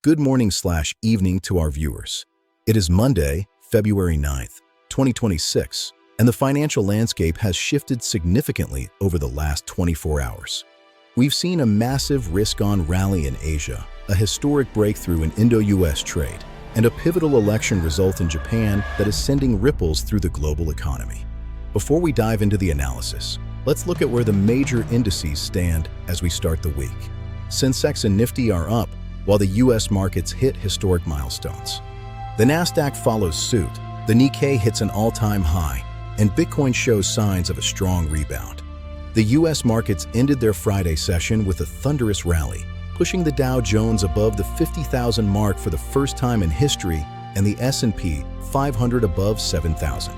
Good morning/evening to our viewers. It is Monday, February 9th, 2026, and the financial landscape has shifted significantly over the last 24 hours. We've seen a massive risk-on rally in Asia, a historic breakthrough in Indo-US trade, and a pivotal election result in Japan that is sending ripples through the global economy. Before we dive into the analysis, let's look at where the major indices stand as we start the week. Sensex and Nifty are up, while the US markets hit historic milestones. The Nasdaq follows suit, the Nikkei hits an all-time high, and Bitcoin shows signs of a strong rebound. The US markets ended their Friday session with a thunderous rally, pushing the Dow Jones above the 50,000 mark for the first time in history and the S&P 500 above 7,000.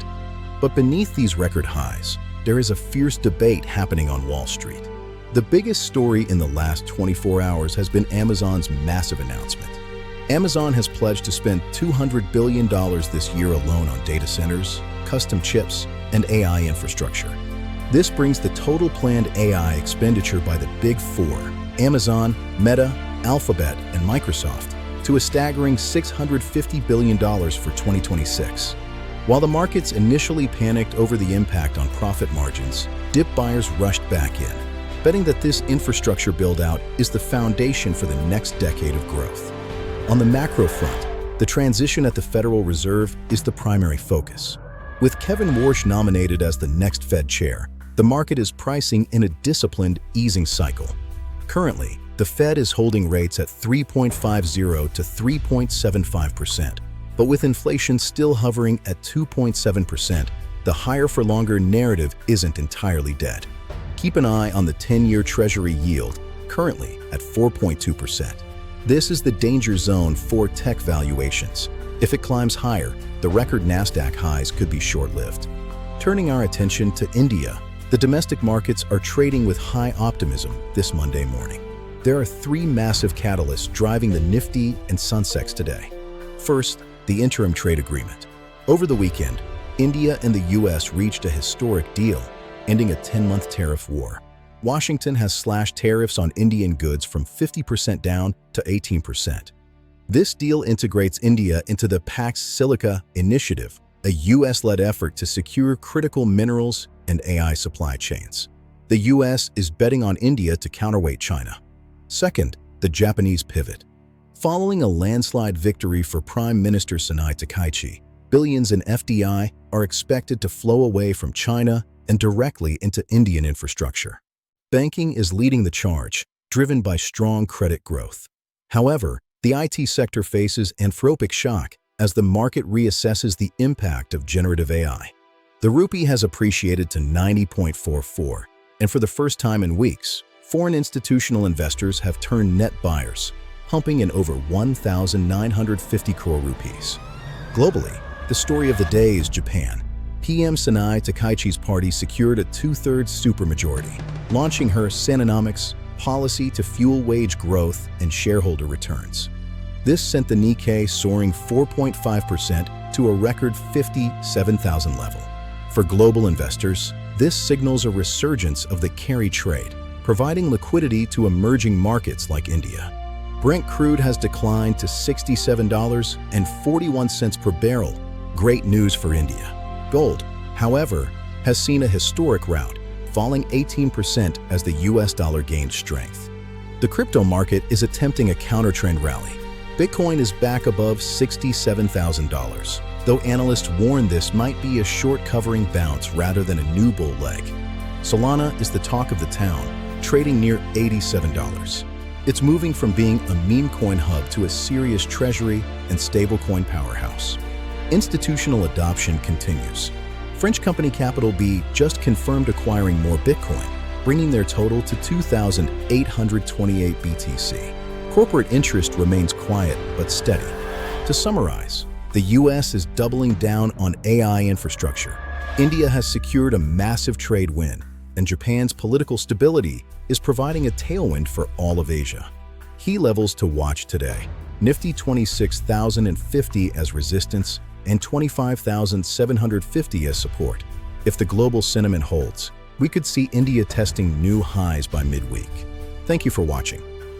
But beneath these record highs, there is a fierce debate happening on Wall Street. The biggest story in the last 24 hours has been Amazon's massive announcement. Amazon has pledged to spend $200 billion this year alone on data centers, custom chips, and AI infrastructure. This brings the total planned AI expenditure by the Big Four, Amazon, Meta, Alphabet, and Microsoft, to a staggering $650 billion for 2026. While the markets initially panicked over the impact on profit margins, dip buyers rushed back in, betting that this infrastructure build-out is the foundation for the next decade of growth. On the macro front, the transition at the Federal Reserve is the primary focus. With Kevin Warsh nominated as the next Fed chair, the market is pricing in a disciplined easing cycle. Currently, the Fed is holding rates at 3.50 to 3.75%, but with inflation still hovering at 2.7%, the higher-for-longer narrative isn't entirely dead. Keep an eye on the 10-year Treasury yield, currently at 4.2%. This is the danger zone for tech valuations. If it climbs higher, the record Nasdaq highs could be short-lived. Turning our attention to India, the domestic markets are trading with high optimism this Monday morning. There are three massive catalysts driving the Nifty and Sensex today. First, the interim trade agreement. Over the weekend, India and the US reached a historic deal, ending a 10-month tariff war. Washington has slashed tariffs on Indian goods from 50% down to 18%. This deal integrates India into the Pax Silica initiative, a US-led effort to secure critical minerals and AI supply chains. The US is betting on India to counterweight China. Second, the Japanese pivot. Following a landslide victory for Prime Minister Takaichi, billions in FDI are expected to flow away from China and directly into Indian infrastructure. Banking is leading the charge, driven by strong credit growth. However, the IT sector faces anthropic shock as the market reassesses the impact of generative AI. The rupee has appreciated to 90.44, and for the first time in weeks, foreign institutional investors have turned net buyers, pumping in over 1,950 crore rupees. Globally, the story of the day is Japan. PM Sanai Takaichi's party secured a 2/3 supermajority, launching her Sanonomics policy to fuel wage growth and shareholder returns. This sent the Nikkei soaring 4.5% to a record 57,000 level. For global investors, this signals a resurgence of the carry trade, providing liquidity to emerging markets like India. Brent crude has declined to $67.41 per barrel. Great news for India. Gold, however, has seen a historic rout, falling 18% as the US dollar gained strength. The crypto market is attempting a counter-trend rally. Bitcoin is back above $67,000, though analysts warn this might be a short covering bounce rather than a new bull leg. Solana is the talk of the town, trading near $87. It's moving from being a meme coin hub to a serious treasury and stablecoin powerhouse. Institutional adoption continues. French company Capital B just confirmed acquiring more Bitcoin, bringing their total to 2,828 BTC. Corporate interest remains quiet but steady. To summarize, the US is doubling down on AI infrastructure. India has secured a massive trade win, and Japan's political stability is providing a tailwind for all of Asia. Key levels to watch today: Nifty 26,050 as resistance, and 25,750 as support. If the global sentiment holds, we could see India testing new highs by midweek. Thank you for watching.